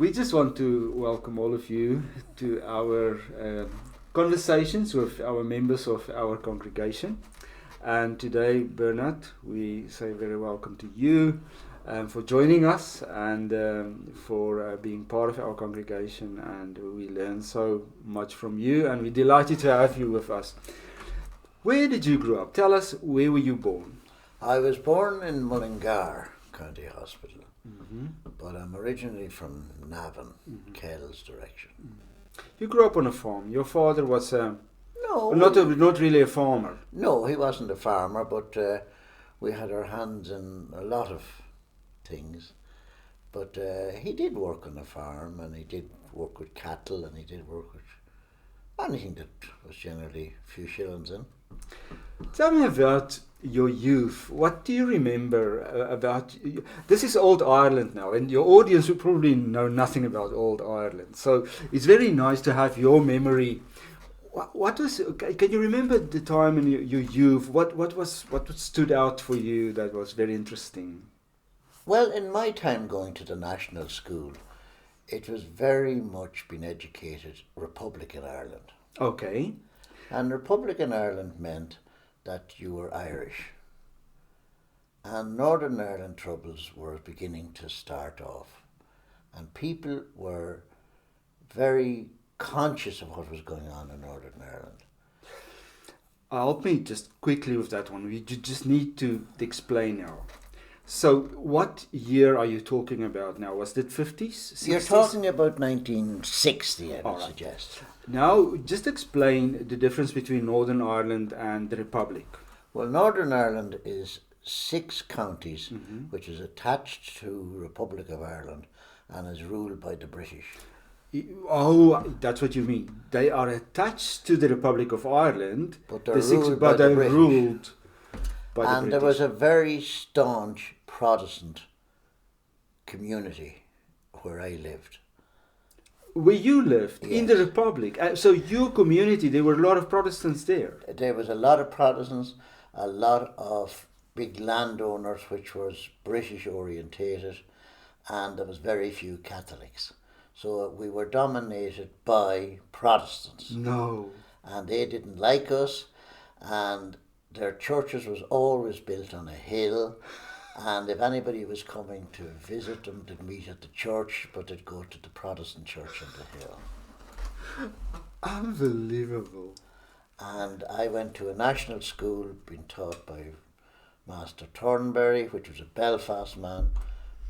We just want to welcome all of you to our conversations with our members of our congregation. And today, Bernard, we say very welcome to you for joining us and for being part of our congregation. And we learn so much from you, and we're delighted to have you with us. Where did you grow up? Tell us, where were you born? I was born in Mullingar County Hospital, Mm-hmm. but I'm originally from Navan, Mm-hmm. Kells direction. You grew up on a farm. Your father was No, not really a farmer. no, he wasn't a farmer, but we had our hands in a lot of things. But he did work on a farm, and he did work with cattle, and he did work with anything that was generally a few shillings in. Tell me about your youth. What do you remember about... This is Old Ireland now, and your audience will probably know nothing about Old Ireland. So it's very nice to have your memory. What was... Can you remember the time in your youth? What stood out for you that was very interesting? Well, in my time going to the national school, it was very much being educated Republican Ireland. Okay. And Republican Ireland meant that you were Irish. And Northern Ireland troubles were beginning to start off. And people were very conscious of what was going on in Northern Ireland. Help me just quickly with that one. You just need to explain now. So what year are you talking about now? Was it 50s? 60s? You're talking about 1960, I would All right. suggest. Now, just explain the difference between Northern Ireland and the Republic. Well, Northern Ireland is 6 counties, Mm-hmm. which is attached to Republic of Ireland and is ruled by the British. Oh, that's what you mean. They are attached to the Republic of Ireland, But they're the six, ruled but by the they're British. ruled by the And British. there was a very staunch Protestant community where I lived. Where you lived, in the Yes. Republic. So your community, there were a lot of Protestants there. There was a lot of Protestants, a lot of big landowners which was British orientated, and there was very few Catholics. So we were dominated by Protestants, No. and they didn't like us, and their churches was always built on a hill, and if anybody was coming to visit them, they'd meet at the church, but they'd go to the Protestant church on the hill. Unbelievable. And I went to a national school being taught by Master Thornberry, which was a Belfast man,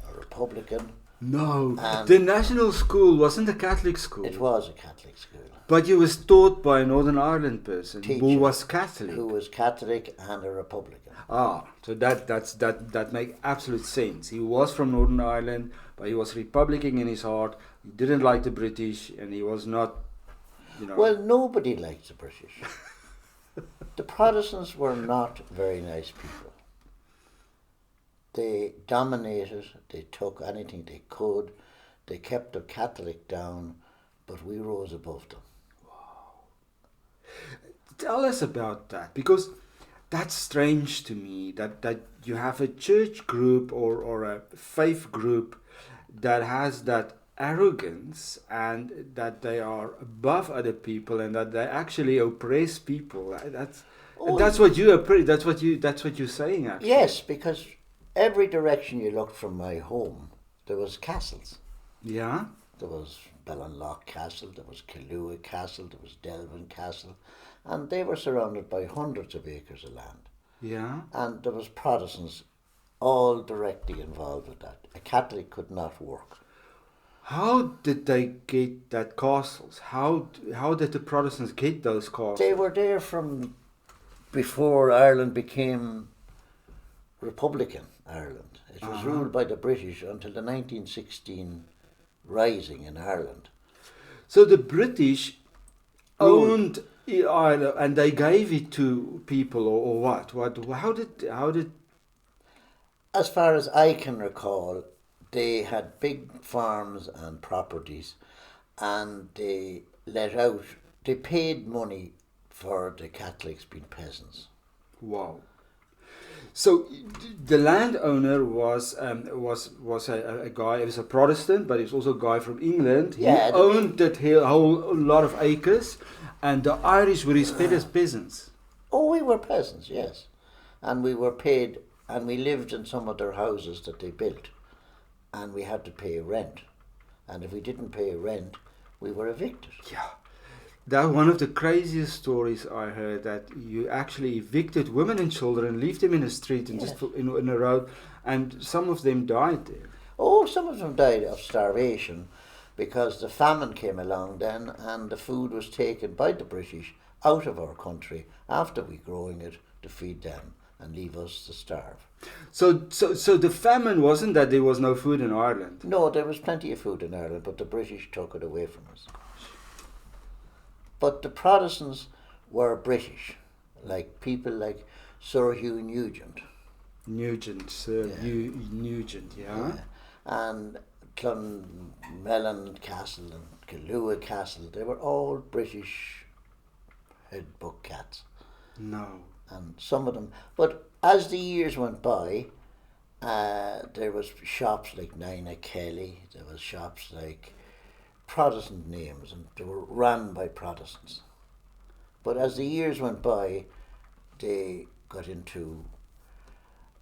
a Republican. No. And The national school wasn't a Catholic school. it was a Catholic school. But you was taught by a Northern Ireland person who Teacher. was Catholic. Who was Catholic and a Republican. So that makes absolute sense. He was from Northern Ireland, but he was Republican in his heart. He didn't like the British, and he was not, Well, nobody liked the British. The Protestants were not very nice people. They dominated, they took anything they could, they kept the Catholic down, but we rose above them. Tell us about that, because that's strange to me that you have a church group or a faith group that has that arrogance and that they are above other people and that they actually oppress people. That's what you're saying, actually. Yes, because every direction you looked from my home, there was castles. Yeah. There was Ballinlough Castle, there was Killua Castle, there was Delvin Castle, and they were surrounded by hundreds of acres of land. Yeah. And there was Protestants all directly involved with that. A Catholic could not work. How did they get that castles? How did the Protestants get those castles? They were there from before Ireland became Republican Ireland. It was ruled by the British until the 1916 rising in Ireland. So the British owned Ireland and they gave it to people, or what? How did? As far as I can recall, they had big farms and properties, and they paid money for the Catholics being peasants. Wow. So the landowner was a guy. He was a Protestant, but he was also a guy from England. Yeah, He owned that whole lot of acres, and the Irish were his peasants. Oh, we were peasants, yes. And we were paid, and we lived in some of their houses that they built, and we had to pay rent. And if we didn't pay rent, we were evicted. Yeah. That one of the craziest stories I heard, that you actually evicted women and children, leave them in the street and Yes. just in a road, and some of them died there. Oh, some of them died of starvation because the famine came along then and the food was taken by the British out of our country after we growing it to feed them and leave us to starve. So the famine wasn't that there was no food in Ireland. No, there was plenty of food in Ireland, but the British took it away from us. But the Protestants were British, like people like Sir Hugh Nugent. Nugent, yeah. And Clonmelon Castle and Killua Castle, they were all British head book cats. No. And some of them, but as the years went by, there was shops like Nina Kelly, there was shops like Protestant names, and they were run by Protestants. But as the years went by, they got into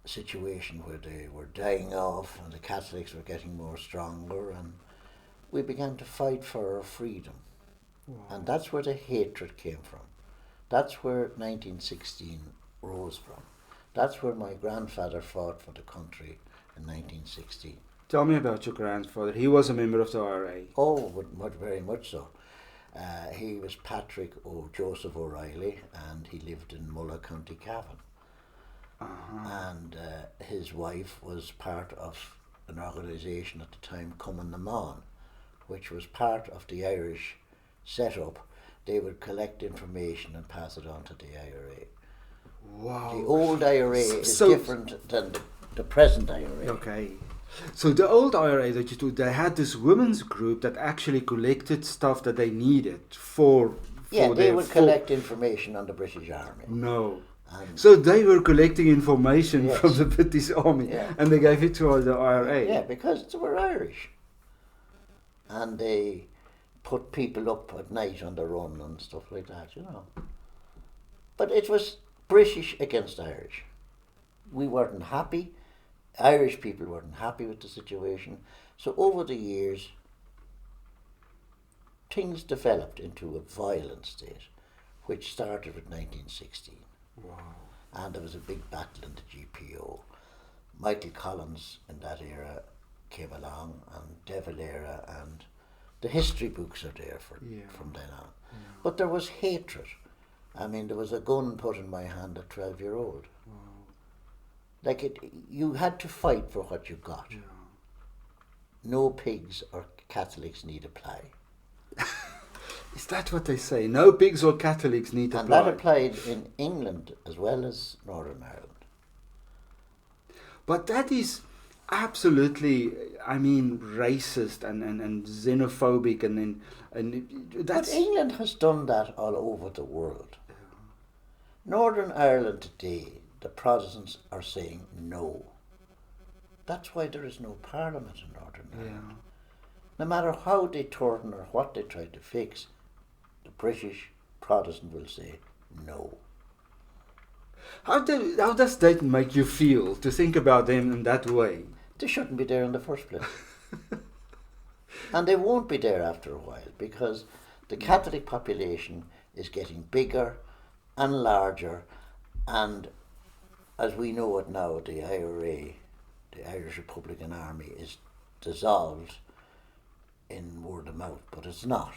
a situation where they were dying off and the Catholics were getting more stronger, and we began to fight for our freedom. Wow. And that's where the hatred came from. That's where 1916 rose from. That's where my grandfather fought for the country in 1916. Tell me about your grandfather. He was a member of the IRA. Oh, very much so. He was Patrick Joseph O'Reilly, and he lived in Mulla, County Cavan. And his wife was part of an organisation at the time, Cumann na Mán, which was part of the Irish setup. They would collect information and pass it on to the IRA. Wow. The old IRA is different than the present IRA. Okay. So the old IRA that you do, they had this women's group that actually collected stuff that they needed for they would collect information on the British Army. No. So they were collecting information from the British Army, and they gave it to the IRA. Yeah, because they were Irish. And they put people up at night on the run and stuff like that, you know. But it was British against Irish. We weren't happy. Irish people weren't happy with the situation. So over the years, things developed into a violent state, which started with 1916. Wow. And there was a big battle in the GPO. Michael Collins in that era came along, and De Valera, and the history books are there from then on. Yeah. But there was hatred. I mean, there was a gun put in my hand at 12-year-old. Wow. Like you had to fight for what you got. Yeah. No pigs or Catholics need apply. Is that what they say? No pigs or Catholics need apply. And that applied in England as well as Northern Ireland. But that is absolutely, I mean, racist and xenophobic and that's... But England has done that all over the world. Yeah. Northern Ireland today, the Protestants are saying no. That's why there is no parliament in Northern Ireland. Yeah. No matter how they turn or what they try to fix, the British Protestant will say no. How does that make you feel to think about them in that way? They shouldn't be there in the first place. And they won't be there after a while, because the Catholic population is getting bigger and larger, and as we know it now, the IRA, the Irish Republican Army, is dissolved in word of mouth, but it's not.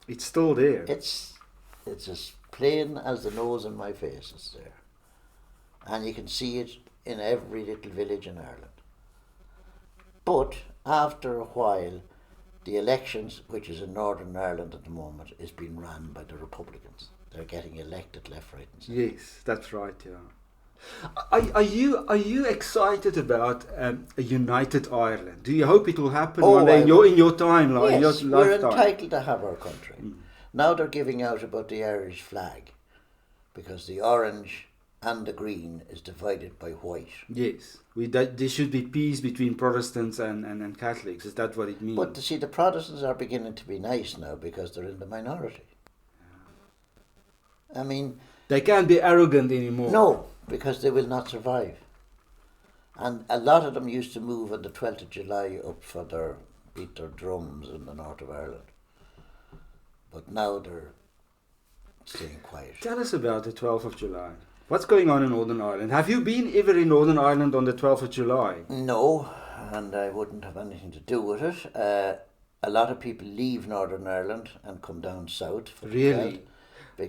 It's still there. It's as plain as the nose in my face. It's there, and you can see it in every little village in Ireland. But after a while, the elections, which is in Northern Ireland at the moment, is being run by the Republicans. They're getting elected left, right, and centre. Yes, that's right. Yeah. Are you excited about a united Ireland? Do you hope it will happen one day in your timeline? Yes, in your we're lifetime? entitled to have our country. Now they're giving out about the Irish flag, because the orange and the green is divided by white. Yes, there should be peace between Protestants and Catholics. Is that what it means? But see, the Protestants are beginning to be nice now because they're in the minority. I mean, they can't be arrogant anymore. No, because they will not survive. And a lot of them used to move on the 12th of July up for beat their drums in the north of Ireland. But now they're staying quiet. Tell us about the 12th of July. What's going on in Northern Ireland? Have you been ever in Northern Ireland on the 12th of July? No, and I wouldn't have anything to do with it. A lot of people leave Northern Ireland and come down south. For really?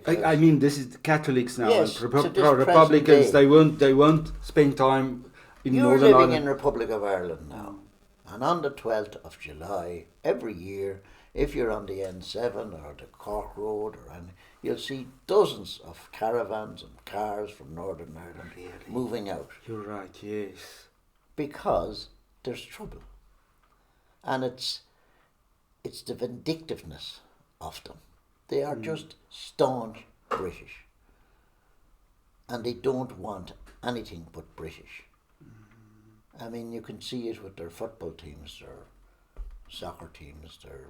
I mean, this is Catholics now. Yes, and Republicans. They won't spend time in Northern Ireland. You're living in Republic of Ireland now. And on the 12th of July, every year, if you're on the N7 or the Cork Road or anything, you'll see dozens of caravans and cars from Northern Ireland moving out. You're right, yes. Because there's trouble. And it's the vindictiveness of them. They are just staunch British. And they don't want anything but British. I mean, you can see it with their football teams, their soccer teams, their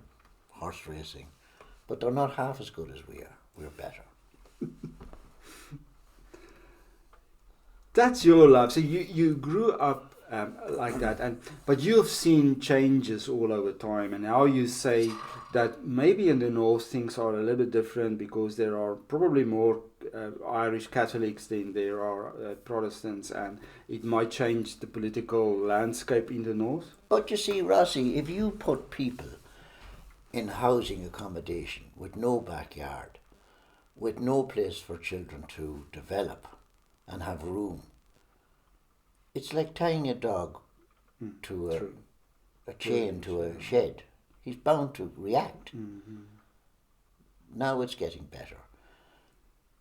horse racing. But they're not half as good as we are. We're better. That's your life. So you grew up like that, but you have seen changes all over time, and now you say that maybe in the north things are a little bit different because there are probably more Irish Catholics than there are Protestants, and it might change the political landscape in the north. But you see, Rossi, if you put people in housing accommodation with no backyard, with no place for children to develop and have room, it's like tying a dog to a chain to a shed. He's bound to react. Mm-hmm. Now it's getting better.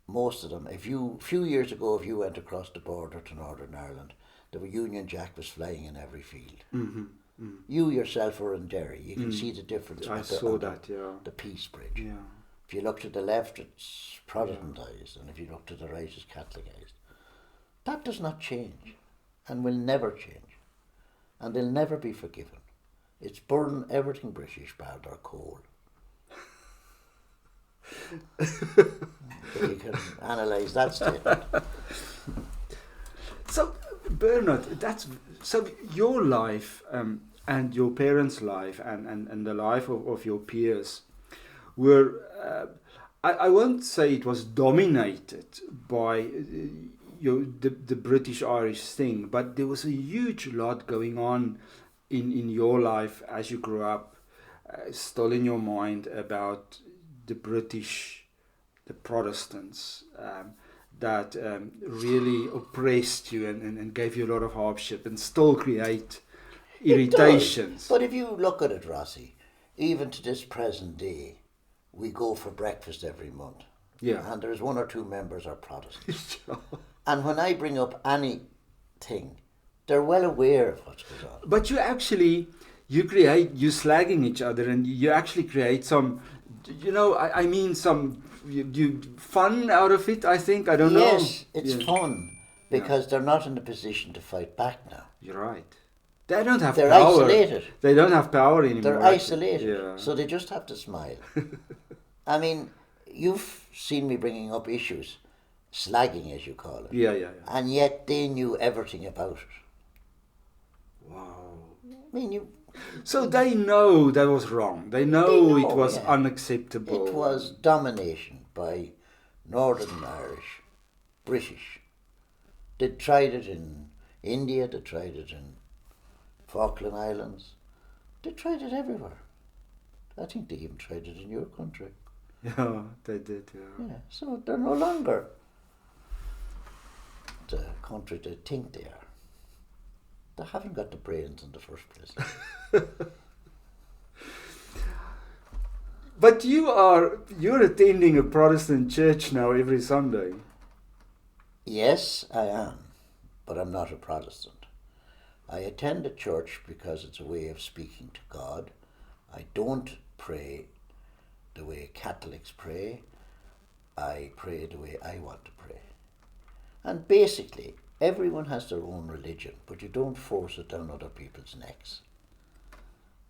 Most of them, a few years ago, if you went across the border to Northern Ireland, the Union Jack was flying in every field. Mm-hmm. Mm. You yourself are in Derry. You can see the difference. I saw that, yeah. The Peace Bridge. Yeah. If you look to the left, it's Protestantized, and if you look to the right, it's Catholicized. That does not change, and will never change, and they'll never be forgiven. It's burn everything British, bar their coal. You can analyse that statement. So, Bernard, so your life and your parents' life and the life of your peers were, I won't say it was dominated by the British-Irish thing, but there was a huge lot going on in your life as you grew up, still in your mind about the British, the Protestants, that really oppressed you and gave you a lot of hardship and still create irritations. But if you look at it, Rossi, even to this present day, we go for breakfast every month. Yeah. And there's one or two members are Protestants. And when I bring up anything, they're well aware of what's going on. But you slagging each other, and you actually create some, I mean some you fun out of it, I think. I don't know. Yes, it's fun because they're not in a position to fight back now. You're right. They don't have They're power. Isolated. They don't have power anymore. They're isolated. Yeah. So they just have to smile. I mean, you've seen me bringing up issues, slagging as you call it. Yeah. And yet they knew everything about it. Wow. I mean, So they know that was wrong. They know it was unacceptable. It was domination by Northern Irish, British. They tried it in India, they tried it in Falkland Islands. They tried it everywhere. I think they even tried it in your country. Yeah, they did, Yeah, so they're no longer the country they think they are. They haven't got the brains in the first place. But you're attending a Protestant church now every Sunday. Yes, I am, but I'm not a Protestant. I attend a church because it's a way of speaking to God. I don't pray the way Catholics pray. I pray the way I want to pray. And basically, everyone has their own religion, but you don't force it down other people's necks.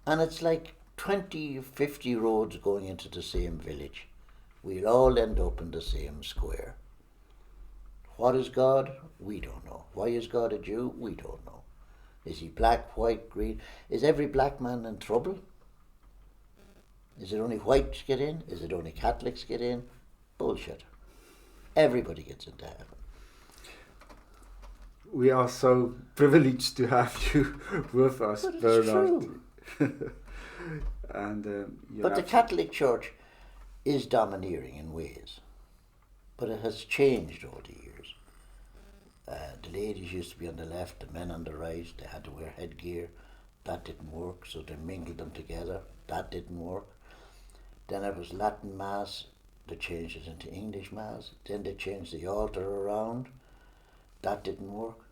And it's like 20, 50 roads going into the same village. We'll all end up in the same square. What is God? We don't know. Why is God a Jew? We don't know. Is he black, white, green? Is every black man in trouble? Is it only whites get in? Is it only Catholics get in? Bullshit. Everybody gets into heaven. We are so privileged to have you with us, But it's Bernard. true. And But the Catholic Church is domineering in ways. But it has changed over the years. The ladies used to be on the left, the men on the right. They had to wear headgear. That didn't work, so they mingled them together. That didn't work. Then it was Latin Mass. They changed it into English Mass. Then they changed the altar around. That didn't work.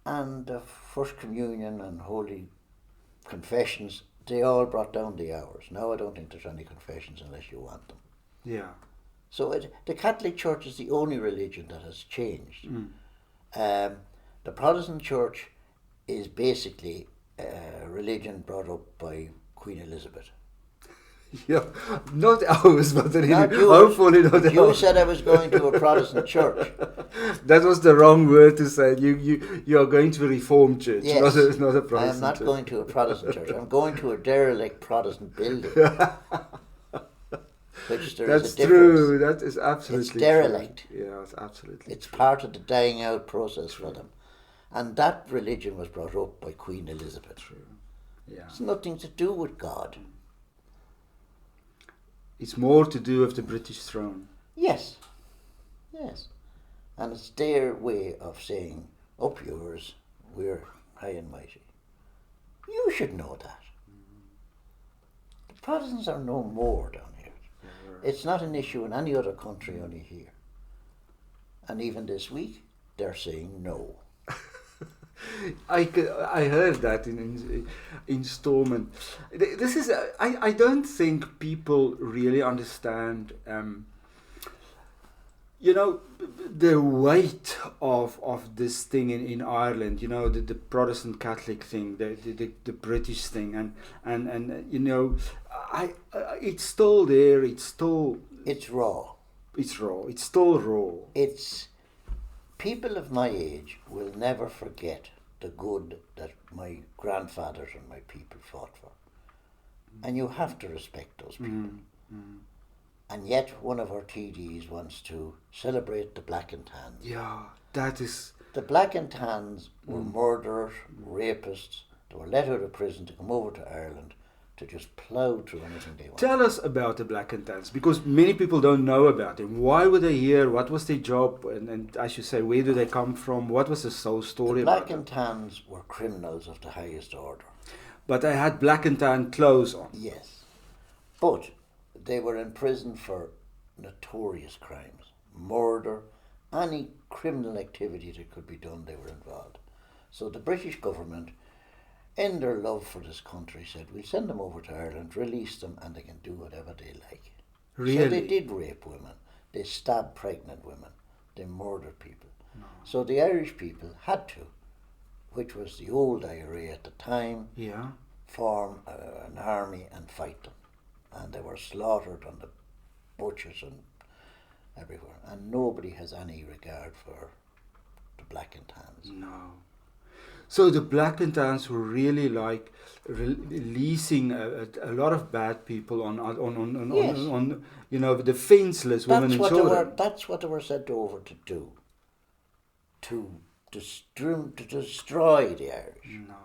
And First Communion and Holy Confessions, they all brought down the hours. Now I don't think there's any confessions unless you want them. Yeah. So the Catholic Church is the only religion that has changed. The Protestant Church is basically a religion brought up by Queen Elizabeth. Yeah, not ours, but Not yours. hopefully not ours. You said I was going to a Protestant church. That was the wrong word to say. You are going to a Reformed church, Yes. not a Protestant I am not church. going to a Protestant church. I'm going to a derelict Protestant building. Which there is That's a difference. true. That is absolutely It's derelict. true. Yeah, it's absolutely It's true. part of the dying out process for them. And that religion was brought up by Queen Elizabeth. True. Yeah. It's nothing to do with God. It's more to do with the British throne. Yes. Yes. And it's their way of saying, up yours, we're high and mighty. You should know that. The Protestants are no more down here. It's not an issue in any other country, only here. And even this week, they're saying no. I heard that in Stormont. This is I don't think people really understand. The weight of this thing in Ireland. The Protestant Catholic thing, the British thing, and it's still there. It's raw. It's raw. It's still raw. It's people of my age will never forget the good that my grandfathers and my people fought for. And you have to respect those people. And yet one of our TDs wants to celebrate the Black and Tans. Yeah, that is... The Black and Tans were murderers, rapists. They were let out of prison to come over to Ireland to just plough through anything they wanted. Tell us about the Black and Tans, because many people don't know about them. Why were they here? What was their job? And I should say, where do they come from? What was the soul story The about Black and Tans were criminals of the highest order. But they had black and tan clothes on. Yes. But they were in prison for notorious crimes. Murder, any criminal activity that could be done, they were involved. So the British government, in their love for this country, said, we'll send them over to Ireland, release them, and they can do whatever they like. Really? So they did rape women. They stabbed pregnant women. They murdered people. No. So the Irish people had to, which was the old IRA at the time, form an army and fight them. And they were slaughtered on the butchers and everywhere. And nobody has any regard for the Black and Tans. No. So the Black and Tans were really like releasing a lot of bad people on the defenseless women and children. That's what they were sent over to do. To destroy the Irish. No.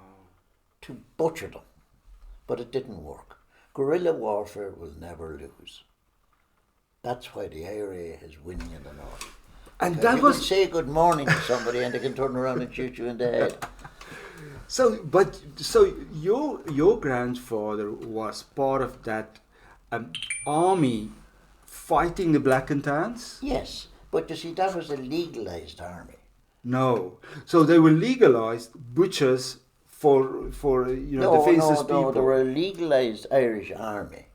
To butcher them. But it didn't work. Guerrilla warfare will never lose. That's why the IRA is winning in the north. And because that you was can say good morning to somebody and they can turn around and shoot you in the head. So your grandfather was part of that army fighting the Black and Tans? Yes, but you see, that was a legalised army. No, so they were legalized butchers for defenseless people. No, they were a legalised Irish army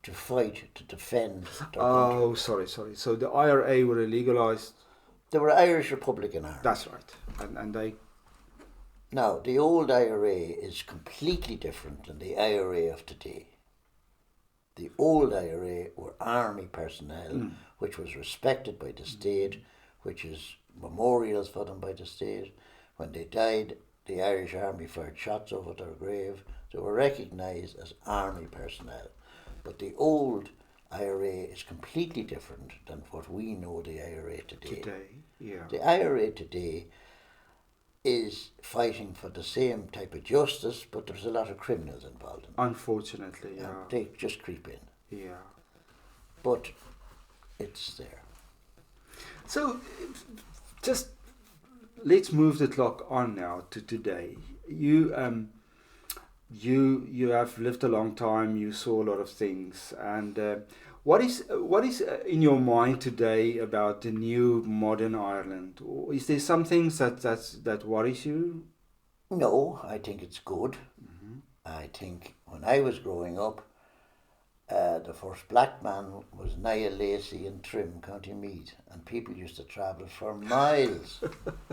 to fight to defend their country. Oh, sorry. So the IRA were a legalized They were Irish Republican Army. That's right. And they... Now, the old IRA is completely different than the IRA of today. The old IRA were army personnel, which was respected by the state, which is memorials for them by the state. When they died, the Irish Army fired shots over their grave. They were recognised as army personnel. But the old IRA is completely different than what we know the IRA today. The IRA today is fighting for the same type of justice, but there's a lot of criminals involved in it. Unfortunately, yeah. And they just creep in. Yeah. But it's there. So, just let's move the clock on now to today. You have lived a long time. You saw a lot of things, and what is in your mind today about the new modern Ireland? Is there some things that worries you? No, I think it's good. I think when I was growing up, the first black man was Niall Lacey in Trim, County Meath, and people used to travel for miles,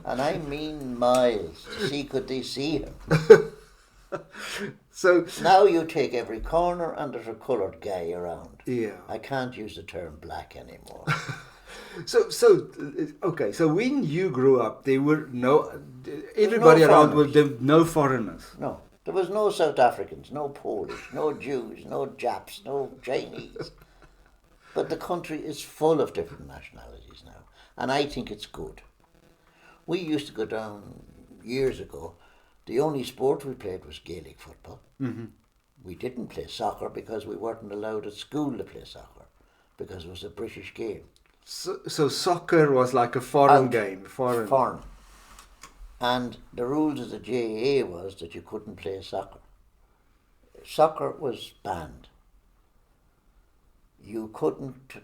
and I mean miles, to see could they see him. So now you take every corner and there's a coloured guy around. Yeah. I can't use the term black anymore. Okay. So when you grew up, there were everybody around were no foreigners. No, there was no South Africans, no Polish, no Jews, no Japs, no Chinese. But the country is full of different nationalities now, and I think it's good. We used to go down years ago. The only sport we played was Gaelic football. We didn't play soccer because we weren't allowed at school to play soccer because it was a British game. So soccer was like a foreign game. Foreign. And the rules of the GAA was that you couldn't play soccer. Soccer was banned. You couldn't.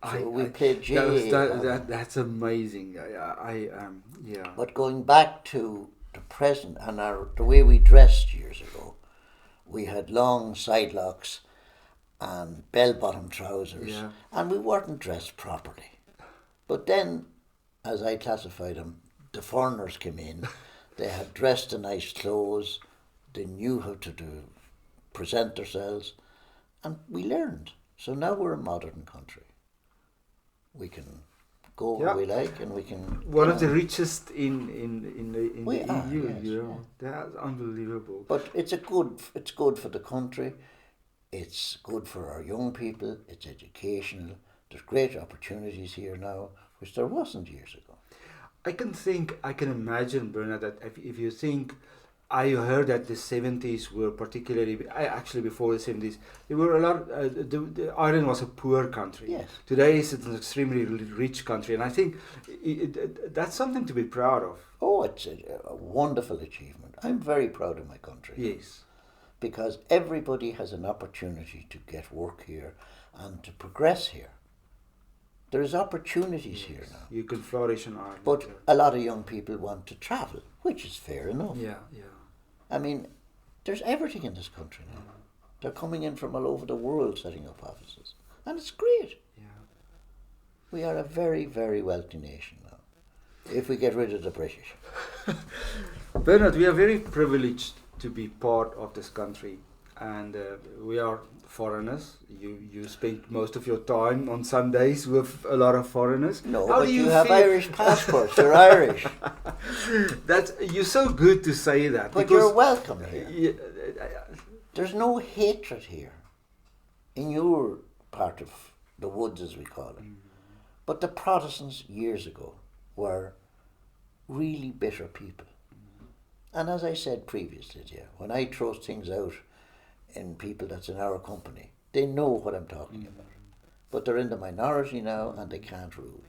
So we played GAA. That's amazing. Yeah. But going back to the present and the way we dressed years ago, we had long sidelocks and bell-bottom trousers, and we weren't dressed properly. But then, as I classified them, the foreigners came in. They had dressed in nice clothes. They knew how to present themselves, and we learned. So now we're a modern country. We can go where we like, and we can. One of the richest in the EU. Yes, That's unbelievable. But it's good for the country. It's good for our young people. It's educational. There's great opportunities here now, which there wasn't years ago. I can imagine, Bernard, that if you think, I heard that the 70s were particularly, actually before the 70s, there were a lot, Ireland was a poor country. Yes. Today it's an extremely rich country, and I think that's something to be proud of. Oh, it's a wonderful achievement. I'm very proud of my country. Yes. Because everybody has an opportunity to get work here and to progress here. There's opportunities here now. You can flourish in Ireland. But a lot of young people want to travel, which is fair enough. Yeah. I mean, there's everything in this country now. They're coming in from all over the world setting up offices. And it's great. Yeah. We are a very, very wealthy nation now, if we get rid of the British. Bernard, we are very privileged to be part of this country. And we are foreigners. You spend most of your time on Sundays with a lot of foreigners. No, How but do you feel? have Irish passports. You're Irish. You're so good to say that. But you're welcome here. There's no hatred here in your part of the woods, as we call it. But the Protestants years ago were really bitter people. And as I said previously to you, when I throw things out in people that's in our company, they know what I'm talking about. But they're in the minority now and they can't rule.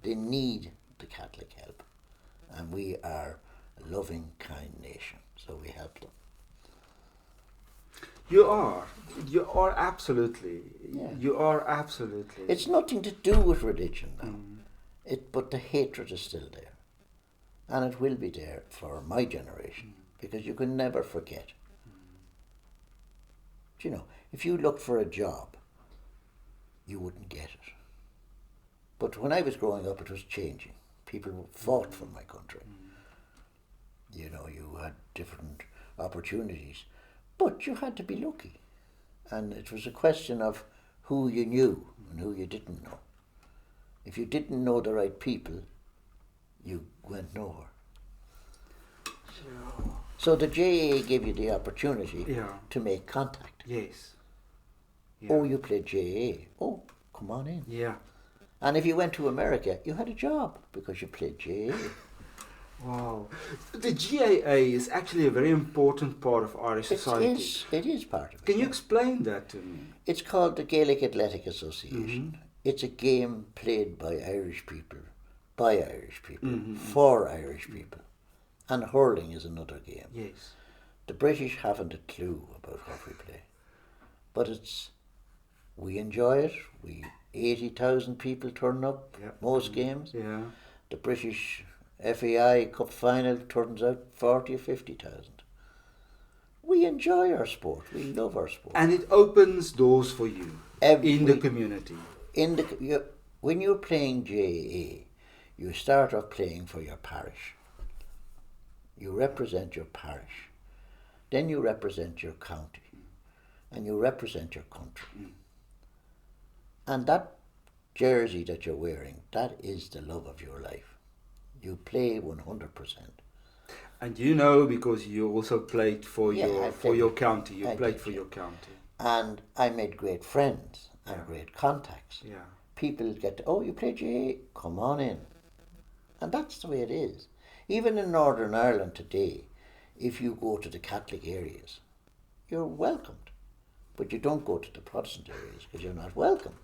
They need the Catholic help. And we are a loving, kind nation, so we help them. You are absolutely. Yeah. You are absolutely. It's nothing to do with religion now. But the hatred is still there. And it will be there for my generation, because you can never forget. You know, if you looked for a job, you wouldn't get it. But when I was growing up, it was changing. People fought for my country. You know, you had different opportunities, but you had to be lucky. And it was a question of who you knew and who you didn't know. If you didn't know the right people, you went nowhere. So the JA gave you the opportunity to make contact. Yes. Yeah. Oh, you played JA. Oh, come on in. Yeah. And if you went to America, you had a job because you played JA. Wow. The GAA is actually a very important part of Irish society. It is part of it. Can you explain that to me? It's called the Gaelic Athletic Association. It's a game played by Irish people, by Irish people, for Irish people. And hurling is another game. Yes. The British haven't a clue about what we play. But we enjoy it. 80,000 people turn up most games. Yeah. The British FAI Cup final turns out 40 or 50,000. We enjoy our sport. We love our sport. And it opens doors for you in the community. When you're playing JA, you start off playing for your parish. You represent your parish. Then you represent your county. And you represent your country. And that jersey that you're wearing, that is the love of your life. You play 100%. And you know, because you also played for your county. You played for your county. And I made great friends and great contacts. Yeah. People get, oh, you play GA? Come on in. And that's the way it is. Even in Northern Ireland today, if you go to the Catholic areas, you're welcomed. But you don't go to the Protestant areas because you're not welcome.